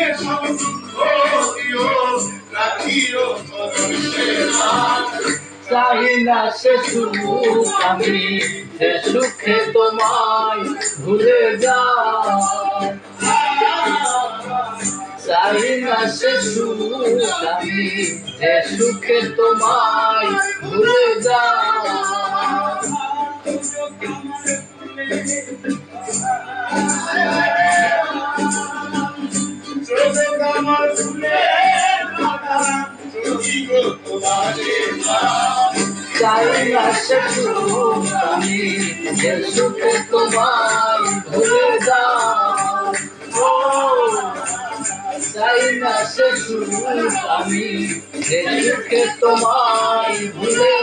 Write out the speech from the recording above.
এসব দুঃখ দিও রাখিও চাই না সে সুখ আমি যে সুখে তোমায় ভুলে যাই চাই না সে সুখ আমি যে সুখে তোমায় ভুলে যাই আমার ভুলে চাই না সে সুখ আমি যে সুখে তোমায় ভুলে যাই চাই না সে সুখ আমি যে সুখে তোমায় ভুলে